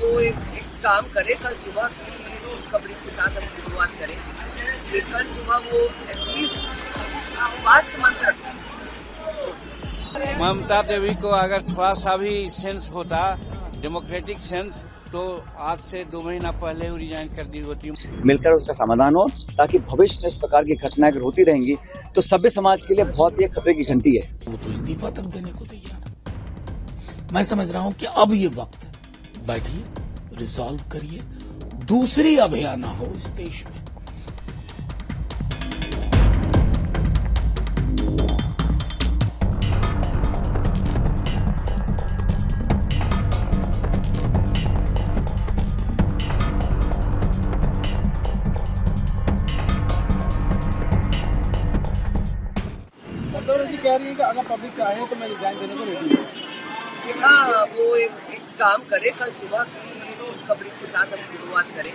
वो एक काम करे, कल सुबह की खुशखबरी के साथ हम शुरुआत करें कि कल सुबह वो एटलीस्ट स्वास्थ्य मंत्र ममता देवी को अगर थोड़ा सा भी सेंस होता, डेमोक्रेटिक सेंस, तो आज से 2 महीना पहले ही रिजाइन कर दी होती। मिलकर उसका समाधान हो, ताकि भविष्य में इस प्रकार की घटनाएं अगर होती रहेंगी तो सभ्य समाज के लिए बहुत ही खतरे की घंटी है। वो तो इस्तीफा तक देने को तैयार है। मैं समझ रहा हूं कि अब ये वक्त है, बैठिए, रिजॉल्व करिए, दूसरी अभया ना हो इस देश में। कह रही है कि अगर पब्लिक चाहे तो मैं रिजाइन देने को रेडी हूँ। हाँ, वो एक काम करे, कल सुबह की खुशखबरी के साथ हम शुरुआत करें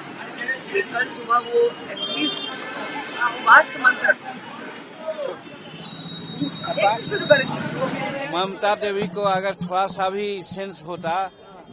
कि कल सुबह वो एटलीस्ट स्वास्थ्य मंत्र शुरू करें। ममता देवी को अगर थोड़ा सा भी सेंस होता,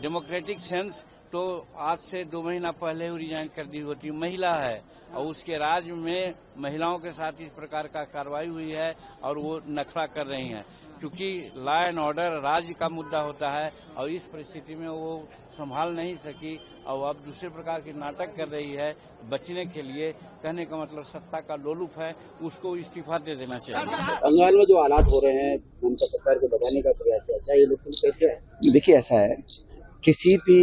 डेमोक्रेटिक सेंस, तो आज से 2 महीना पहले ही रिजाइन कर दी होती। महिला है और उसके राज्य में महिलाओं के साथ इस प्रकार का कार्रवाई हुई है और वो नखरा कर रही हैं, क्योंकि लॉ एंड ऑर्डर राज्य का मुद्दा होता है और इस परिस्थिति में वो संभाल नहीं सकी और अब दूसरे प्रकार के नाटक कर रही है बचने के लिए। कहने का मतलब सत्ता का लोलुप है, उसको इस्तीफा दे देना चाहिए। बंगाल में जो हालात हो रहे हैं, ममता सरकार को बढ़ाने का प्रयास है, अच्छा ये लोग कैसे है? देखिए, ऐसा है, किसी भी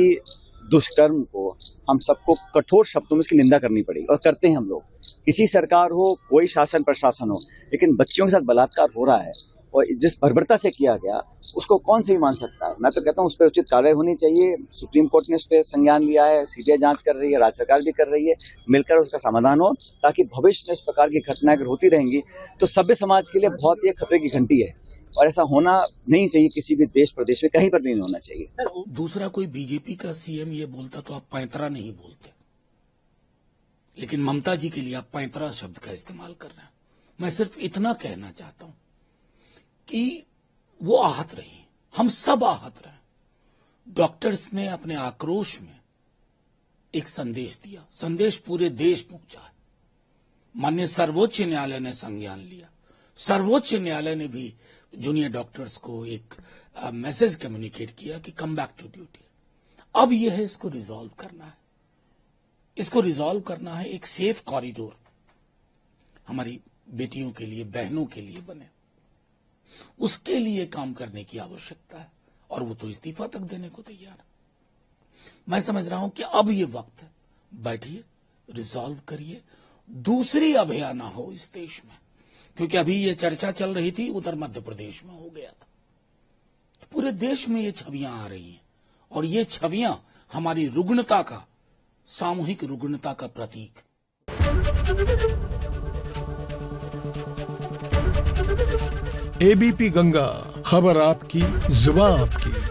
दुष्कर्म को हम सबको कठोर शब्दों में इसकी निंदा करनी पड़ेगी और करते हैं हम लोग। किसी सरकार हो, कोई शासन प्रशासन हो, लेकिन बच्चियों के साथ बलात्कार हो रहा है और जिस बर्बरता से किया गया उसको कौन सही मान सकता है। मैं तो कहता हूँ उस पर उचित कार्रवाई होनी चाहिए। सुप्रीम कोर्ट ने उस पर संज्ञान लिया है, सीबीआई जांच कर रही है, राज्य सरकार भी कर रही है। मिलकर उसका समाधान हो, ताकि भविष्य में इस प्रकार की घटनाएं अगर होती रहेंगी तो सभ्य समाज के लिए बहुत ही खतरे की घंटी है और ऐसा होना नहीं चाहिए। किसी भी देश प्रदेश में कहीं पर नहीं होना चाहिए। दूसरा कोई बीजेपी का सीएम ये बोलता तो आप पैंतरा नहीं बोलते, लेकिन ममता जी के लिए आप पैंतरा शब्द का इस्तेमाल कर रहे हैं। मैं सिर्फ इतना कहना चाहता हूं कि वो आहत रही, हम सब आहत रहे। डॉक्टर्स ने अपने आक्रोश में एक संदेश दिया, संदेश पूरे देश पहुंचा है। माननीय सर्वोच्च न्यायालय ने संज्ञान लिया। सर्वोच्च न्यायालय ने भी जूनियर डॉक्टर्स को एक मैसेज कम्युनिकेट किया कि कम बैक टू ड्यूटी। अब यह है, इसको रिजॉल्व करना है। इसको रिजॉल्व करना है, एक सेफ कॉरिडोर हमारी बेटियों के लिए, बहनों के लिए बने, उसके लिए काम करने की आवश्यकता है और वो तो इस्तीफा तक देने को तैयार है। मैं समझ रहा हूं कि अब ये वक्त है, बैठिए, रिजॉल्व करिए, दूसरी अभया ना हो इस देश में। क्योंकि अभी ये चर्चा चल रही थी, उत्तर मध्य प्रदेश में हो गया था, तो पूरे देश में ये छवियां आ रही हैं और ये छवियां हमारी रुग्णता का, सामूहिक रुग्णता का प्रतीक। एबीपी गंगा, खबर आपकी, जुबान आपकी।